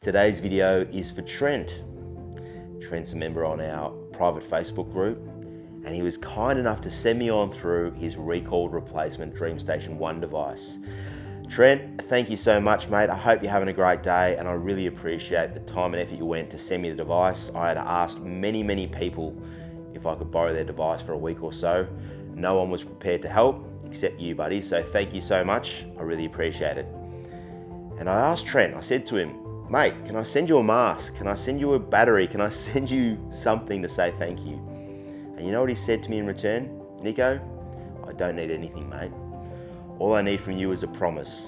Today's video is for Trent. Trent's a member on our private Facebook group, and he was kind enough to send me on through his recalled replacement DreamStation 1 device. Trent, thank you so much, mate. I hope you're having a great day, and I really appreciate the time and effort you went to send me the device. I had asked many people if I could borrow their device for a week or so. No one was prepared to help except you, buddy, so thank you so much. I really appreciate it. And I asked Trent, I said to him, mate, can I send you a mask? Can I send you a battery? Can I send you something to say thank you? And you know what he said to me in return? Nicko, I don't need anything, mate. All I need from you is a promise,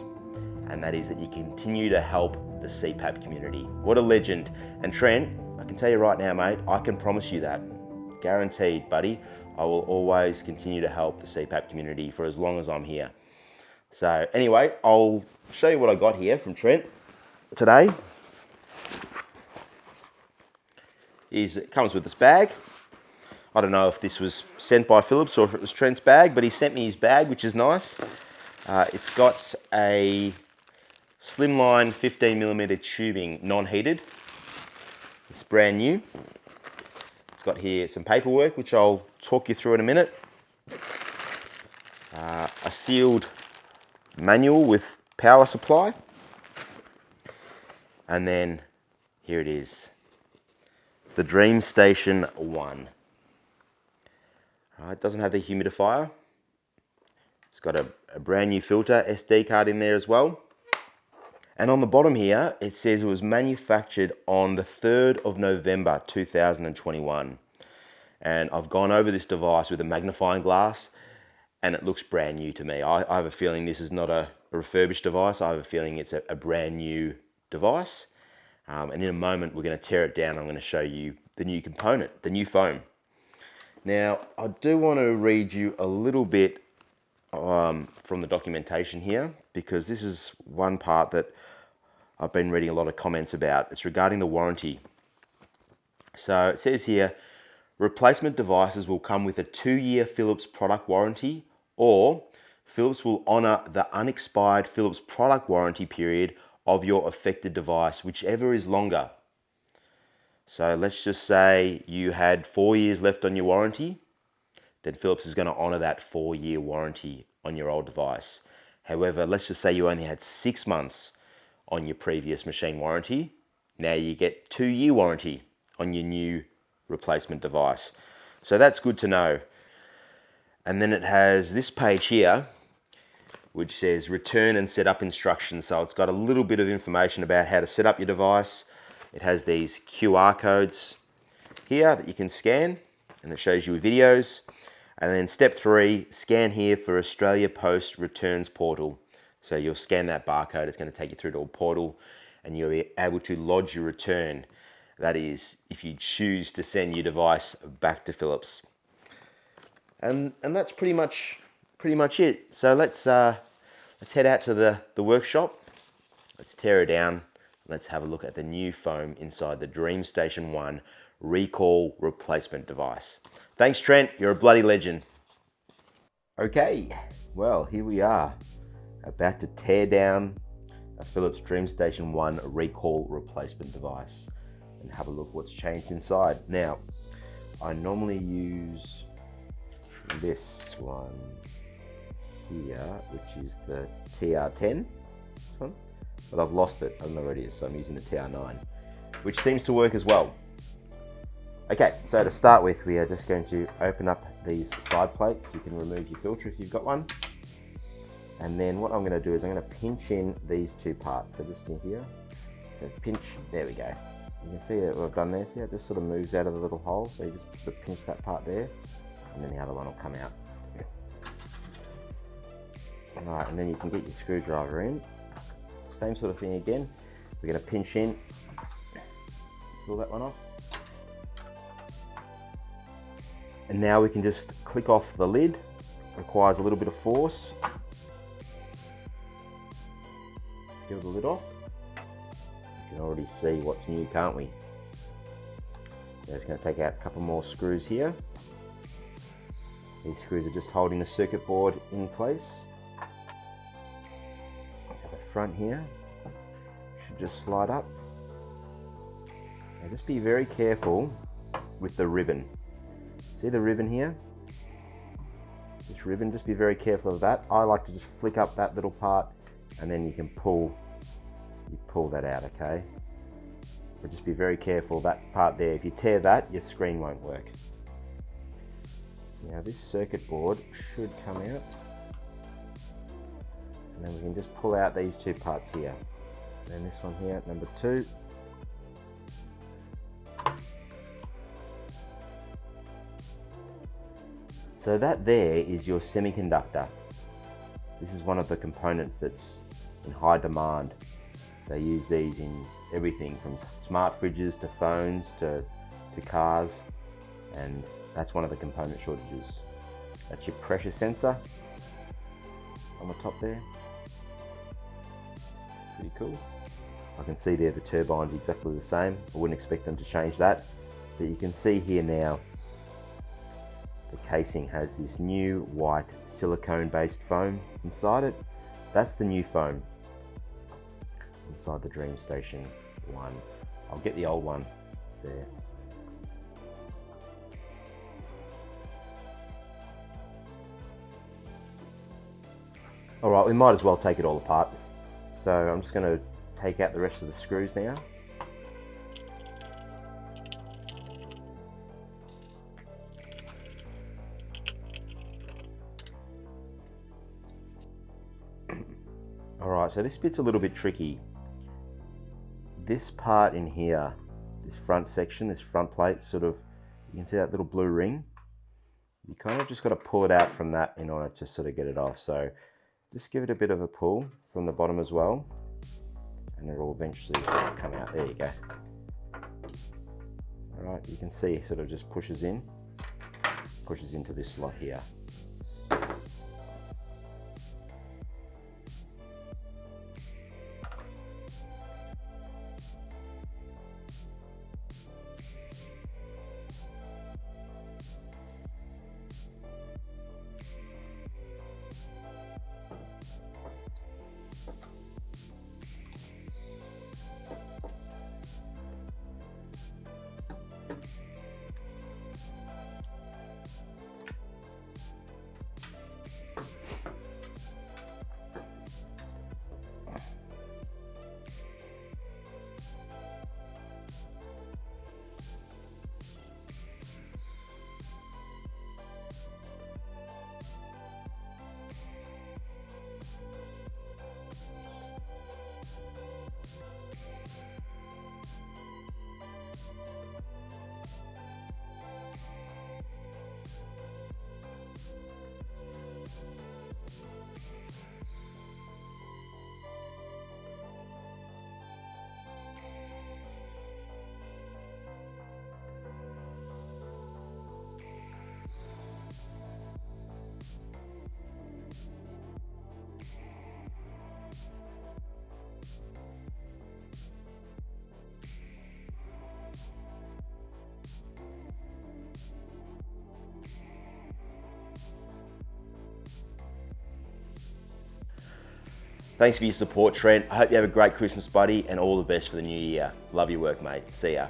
and that is that you continue to help the CPAP community. What a legend. And Trent, I can tell you right now, mate, I can promise you that. Guaranteed, buddy. I will always continue to help the CPAP community for as long as I'm here. So anyway, I'll show you what I got here from Trent today. It comes with this bag. I don't know if this was sent by Philips or if it was Trent's bag, but he sent me his bag, which is nice. It's got a slimline 15mm tubing, non-heated. It's brand new. It's got here some paperwork, which I'll talk you through in a minute. A sealed manual with power supply. And then here it is. The DreamStation 1. It doesn't have the humidifier. It's got a brand new filter, SD card in there as well. And on the bottom here, it says it was manufactured on the 3rd of November 2021. And I've gone over this device with a magnifying glass, and it looks brand new to me. I have a feeling this is not a refurbished device. I have a feeling it's a brand new device. And in a moment, we're going to tear it down. I'm going to show you the new component, the new foam. Now, I do want to read you a little bit from the documentation here, because this is one part that I've been reading a lot of comments about. It's regarding the warranty. So it says here, replacement devices will come with a 2-year Philips product warranty, or Philips will honour the unexpired Philips product warranty period of your affected device, whichever is longer. So let's just say you had 4 years left on your warranty, then Philips is going to honour that 4-year warranty on your old device. However, let's just say you only had 6 months on your previous machine warranty. Now you get 2-year warranty on your new replacement device. So that's good to know. And then it has this page here, which says return and setup instructions. So it's got a little bit of information about how to set up your device. It has these QR codes here that you can scan, and it shows you videos. And then step 3, scan here for Australia Post Returns Portal. So you'll scan that barcode, it's going to take you through to a portal, and you'll be able to lodge your return. That is, if you choose to send your device back to Philips. And that's pretty much it. So let's head out to the workshop. Let's tear it down. Let's have a look at the new foam inside the DreamStation 1 recall replacement device. Thanks, Trent. You're a bloody legend. Okay, well, here we are, about to tear down a Philips DreamStation 1 recall replacement device and have a look what's changed inside. Now, I normally use this one here, which is the TR10, this one, but I've lost it. I don't know where it is, so I'm using the TR9, which seems to work as well. Okay, so to start with, we are just going to open up these side plates. You can remove your filter if you've got one. And then what I'm going to do is I'm going to pinch in these two parts. So just in here, so pinch, there we go. You can see what I've done there. See how it just sort of moves out of the little hole? So you just sort of pinch that part there, and then the other one will come out. Alright, and then you can get your screwdriver in. Same sort of thing again. We're going to pinch in, pull that one off. And now we can just click off the lid. Requires a little bit of force. Get the lid off. You can already see what's new, can't we? Now just going to take out a couple more screws here. These screws are just holding the circuit board in place. At the front here, should just slide up. just be very careful with the ribbon. See the ribbon here? This ribbon, just be very careful of that. I like to just flick up that little part and then you can pull that out, okay? But just be very careful, that part there. If you tear that, your screen won't work. Now this circuit board should come out. And then we can just pull out these two parts here. And then this one here, number 2. So that there is your semiconductor. This is one of the components that's in high demand. They use these in everything from smart fridges to phones to cars, and that's one of the component shortages. That's your pressure sensor on the top there. Pretty cool. I can see there the turbine's exactly the same. I wouldn't expect them to change that, but you can see here now the casing has this new white silicone based foam inside it. That's the new foam inside the DreamStation 1. I'll get the old one there. All right, we might as well take it all apart. So I'm just going to take out the rest of the screws now. Alright, so this bit's a little bit tricky. This part in here, this front section, this front plate, sort of, you can see that little blue ring. You kind of just got to pull it out from that in order to sort of get it off. So just give it a bit of a pull from the bottom as well, and it'll eventually sort of come out. There you go. Alright, you can see it sort of just pushes into this slot here. Thanks for your support, Trent. I hope you have a great Christmas, buddy, and all the best for the new year. Love your work, mate. See ya.